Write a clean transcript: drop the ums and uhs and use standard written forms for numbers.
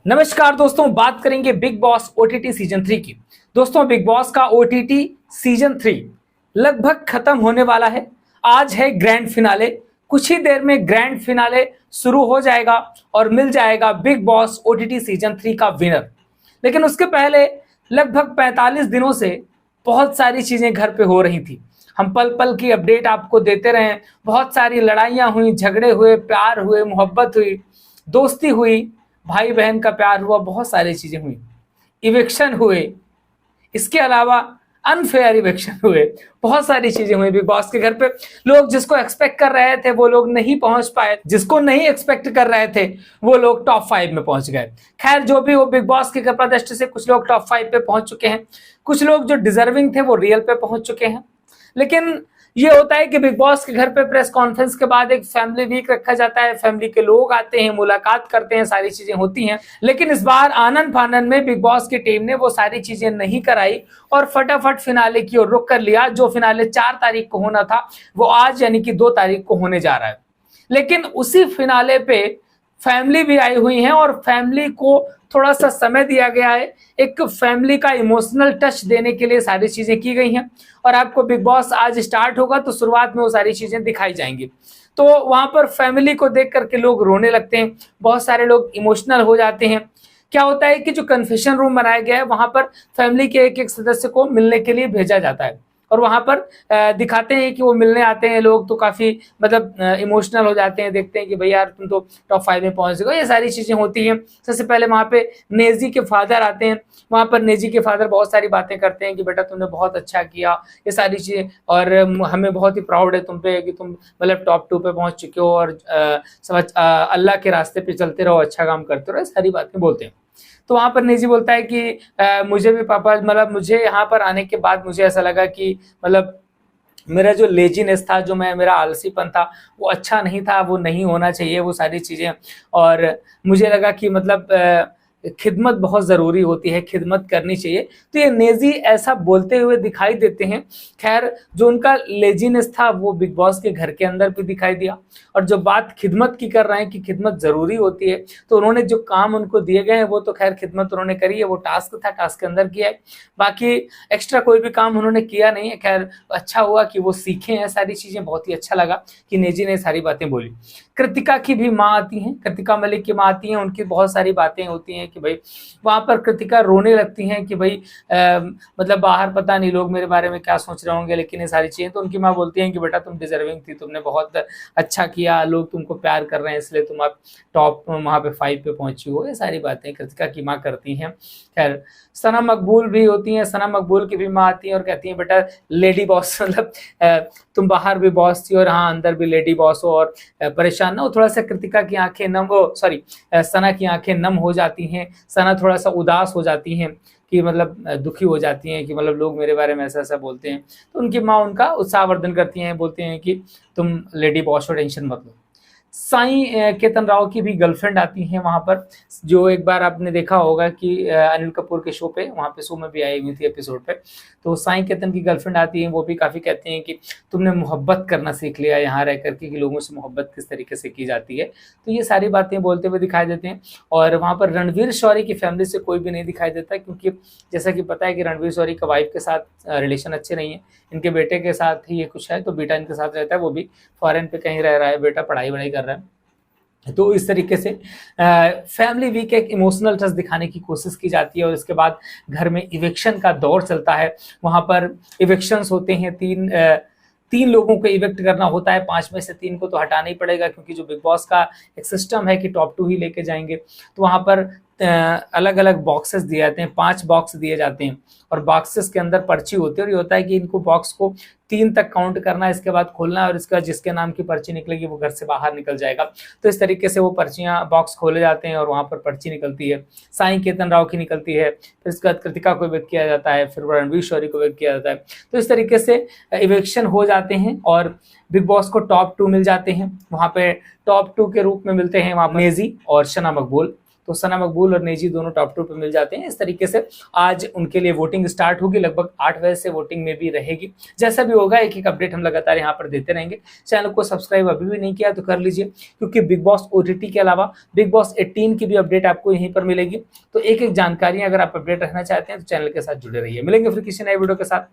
नमस्कार दोस्तों, बात करेंगे बिग बॉस ओटीटी सीजन 3 की। दोस्तों, बिग बॉस का ओटीटी सीजन 3 लगभग खत्म होने वाला है। आज है ग्रैंड फिनाले। कुछ ही देर में ग्रैंड फिनाले शुरू हो जाएगा और मिल जाएगा बिग बॉस ओटीटी सीजन 3 का विनर। लेकिन उसके पहले लगभग 45 दिनों से बहुत सारी चीजें घर पे हो रही थी। हम पल पल की अपडेट आपको देते रहे। बहुत सारी लड़ाइयां हुई, झगड़े हुए, प्यार हुए, मोहब्बत हुई, दोस्ती हुई, भाई बहन का प्यार हुआ, बहुत सारी चीजें हुई, इविक्शन हुए, इसके अलावा अनफेयर इविक्शन हुए, बहुत सारी चीजें हुई बिग बॉस के घर पे। लोग जिसको एक्सपेक्ट कर रहे थे वो लोग नहीं पहुंच पाए, जिसको नहीं एक्सपेक्ट कर रहे थे वो लोग टॉप 5 में पहुंच गए। खैर, जो भी हो, बिग बॉस की कृपा दृष्टि से कुछ लोग टॉप 5 पे पहुंच चुके हैं, कुछ लोग जो डिजर्विंग थे वो रियल पे पहुंच चुके हैं। लेकिन ये होता है कि बिग बॉस के घर पे प्रेस कॉन्फ्रेंस के बाद एक फैमिली वीक रखा जाता है, फैमिली के लोग आते हैं, मुलाकात करते हैं, सारी चीजें होती हैं। लेकिन इस बार आनन फानन में बिग बॉस की टीम ने वो सारी चीजें नहीं कराई और फटाफट फिनाले की ओर रुख कर लिया। जो फिनाले 4 तारीख को होना था वो आज यानी कि 2 तारीख को होने जा रहा है। लेकिन उसी फिनाले पे फैमिली भी आई हुई है और फैमिली को थोड़ा सा समय दिया गया है। एक फैमिली का इमोशनल टच देने के लिए सारी चीजें की गई हैं और आपको बिग बॉस आज स्टार्ट होगा तो शुरुआत में वो सारी चीजें दिखाई जाएंगी। तो वहां पर फैमिली को देख करके लोग रोने लगते हैं, बहुत सारे लोग इमोशनल हो जाते हैं। क्या होता है कि जो कन्फेशन रूम बनाया गया है वहां पर फैमिली के एक एक सदस्य को मिलने के लिए भेजा जाता है और वहां पर दिखाते हैं कि वो मिलने आते हैं लोग, तो काफी मतलब इमोशनल हो जाते हैं। देखते हैं कि भाई यार तुम तो टॉप 5 में पहुंच गए, ये सारी चीजें होती हैं। सबसे पहले वहां पे नेजी के फादर आते हैं। वहां पर नेजी के फादर बहुत सारी बातें करते हैं कि बेटा तुमने बहुत अच्छा किया, ये सारी चीजें, और हमें बहुत ही प्राउड है तुम पे कि तुम मतलब टॉप 2 पे पहुंच चुके हो और अल्लाह के रास्ते पे चलते रहो, अच्छा काम करते रहो, सारी बातें बोलते हैं। तो वहां पर निजी बोलता है कि मुझे भी पापा, मतलब मुझे यहाँ पर आने के बाद मुझे ऐसा लगा कि मतलब मेरा जो लेजीनेस था, जो मेरा आलसीपन था, वो अच्छा नहीं था, वो नहीं होना चाहिए वो सारी चीजें। और मुझे लगा कि मतलब खिदमत बहुत ज़रूरी होती है, खिदमत करनी चाहिए। तो ये नेजी ऐसा बोलते हुए दिखाई देते हैं। खैर, जो उनका लेजीनेस था वो बिग बॉस के घर के अंदर भी दिखाई दिया। और जो बात खिदमत की कर रहे हैं कि खिदमत ज़रूरी होती है, तो उन्होंने जो काम उनको दिए गए हैं वो तो खैर खिदमत उन्होंने करी है, वो टास्क था, टास्क के अंदर किया है। बाकी एक्स्ट्रा कोई भी काम उन्होंने किया नहीं है। खैर, अच्छा हुआ कि वो सीखे हैं सारी चीज़ें, बहुत ही अच्छा लगा कि नेजी ने सारी बातें बोली। कृतिका की भी माँ आती हैं, कृतिका मलिक की माँ आती हैं, उनकी बहुत सारी बातें होती हैं कि भाई वहां पर कृतिका रोने लगती हैं कि भाई मतलब बाहर पता नहीं लोग मेरे बारे में क्या सोच रहे होंगे, लेकिन ये सारी चीजें। तो उनकी माँ बोलती हैं कि बेटा तुम डिजर्विंग थी, तुमने बहुत अच्छा किया, लोग तुमको प्यार कर रहे हैं इसलिए तुम आप टॉप वहां पे 5 पे पहुंची हो, ये सारी बातें कृतिका की माँ करती हैं। खैर, सना मकबूल भी होती हैं, सना मकबूल की भी माँ आती है और कहती है बेटा लेडी बॉस, मतलब तुम बाहर भी बॉस थी और हाँ अंदर भी लेडी बॉस हो, और परेशान ना हो। थोड़ा सा कृतिका की आंखें नम हो, सॉरी सना की आंखें नम हो जाती हैं। सना थोड़ा सा उदास हो जाती हैं कि मतलब दुखी हो जाती हैं कि मतलब लोग मेरे बारे में ऐसा ऐसा बोलते हैं। तो उनकी माँ उनका उत्साहवर्धन करती हैं, बोलते हैं कि तुम लेडी बॉस हो, टेंशन मत लो। साईं केतन राव की भी गर्लफ्रेंड आती हैं वहां पर, जो एक बार आपने देखा होगा कि अनिल कपूर के शो पे, वहां पे शो में भी आई हुई थी एपिसोड पे। तो साईं केतन की गर्लफ्रेंड आती है, वो भी काफी कहते हैं कि तुमने मोहब्बत करना सीख लिया यहाँ रह करके, कि लोगों से मोहब्बत किस तरीके से की जाती है। तो ये सारी बातें बोलते हुए दिखाई देते हैं। और वहां पर रणवीर शौरी की फैमिली से कोई भी नहीं दिखाई देता, क्योंकि जैसा कि पता है कि रणवीर शौरी का वाइफ के साथ रिलेशन अच्छे नहीं है। इनके बेटे के साथ ही ये कुछ है, तो बेटा इनके साथ रहता है, वो भी फॉरेन पे कहीं रह रहा है, बेटा पढ़ाई वढ़ाई कर रहा है। तो इस तरीके से फैमिली वीक एक इमोशनल टच दिखाने की कोशिश की जाती है। और इसके बाद घर में इविक्शन का दौर चलता है। वहां पर इविक्शंस होते हैं, तीन लोगों को इविक्ट करना होता है। 5 में से 3 को तो हटाना ही पड़ेगा, क्योंकि जो बिग बॉस का एक सिस्टम है कि टॉप 2 ही लेके जाएंगे। तो वहां पर अलग अलग बॉक्सेस दिए जाते हैं, 5 बॉक्स दिए जाते हैं और बॉक्सेस के अंदर पर्ची होती है। और ये होता है कि इनको बॉक्स को 3 तक काउंट करना है, इसके बाद खोलना है, और इसका जिसके नाम की पर्ची निकलेगी वो घर से बाहर निकल जाएगा। तो इस तरीके से वो पर्चियां, बॉक्स खोले जाते हैं और वहां पर पर्ची निकलती है। साईं केतन राव की निकलती है, फिर इसके बाद कृतिका को इवेक्ट किया जाता है, फिर रणवीर शौरी को इवेक्ट किया जाता है। तो इस तरीके से इवेक्शन हो जाते हैं और बिग बॉस को टॉप 2 मिल जाते हैं। वहां पे टॉप 2 के रूप में मिलते हैं वहां पर नेजी और सना मकबूल। तो सना मकबूल और नेजी दोनों टॉप 2 पे मिल जाते हैं। इस तरीके से आज उनके लिए वोटिंग स्टार्ट होगी, लगभग 8 बजे से वोटिंग में भी रहेगी। जैसा भी होगा एक एक अपडेट हम लगातार यहाँ पर देते रहेंगे। चैनल को सब्सक्राइब अभी भी नहीं किया तो कर लीजिए, क्योंकि बिग बॉस ओटीटी के अलावा बिग बॉस 18 की भी अपडेट आपको यहीं पर मिलेगी। तो एक एक जानकारी अगर आप अपडेट रखना चाहते हैं तो चैनल के साथ जुड़े रहिए। मिलेंगे फिर किसी नए वीडियो के साथ।